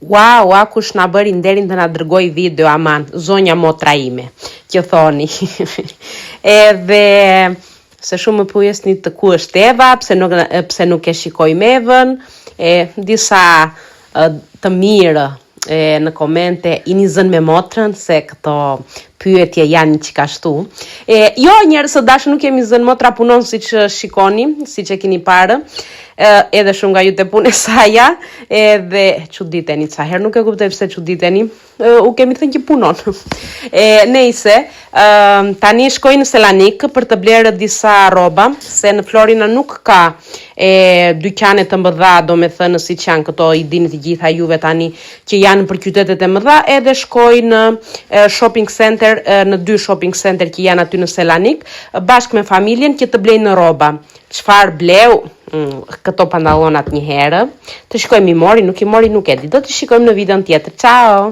Wow, kush na bëri nderin të na dërgoj video, aman, zonja motra ime, që thoni. Edhe se shumë më pyesni të ku është Eva, pse nuk e shikojmë Evën, disa të mirë në komente i një zën me motrën, se këto pyetje janë që ka shtu. Jo, njerëz së dashur, nuk jemi zën motra, punon si që shikoni, si që keni parë, edhe shumë nga ju të punë e saja, edhe çuditeni, ca herë nuk e kuptoj pse çuditeni, u kemi thënë që punon. Nejse, tani shkoj në Selanik për të blerë disa rroba, se në Florina nuk ka dyqane të mëdha, do me thënë si që janë këto, i dini të gjitha juve tani që janë për qytetet e mëdha, edhe shkoj në shopping center, në 2 shopping center që janë aty në Selanik, bashkë me familjen që të blejnë rroba. Çfarë bleu? Këto pantallonat një herë. Të shikojmë i mori, nuk i mori, nuk e di. Do të shikojmë në videon tjetër. Ciao!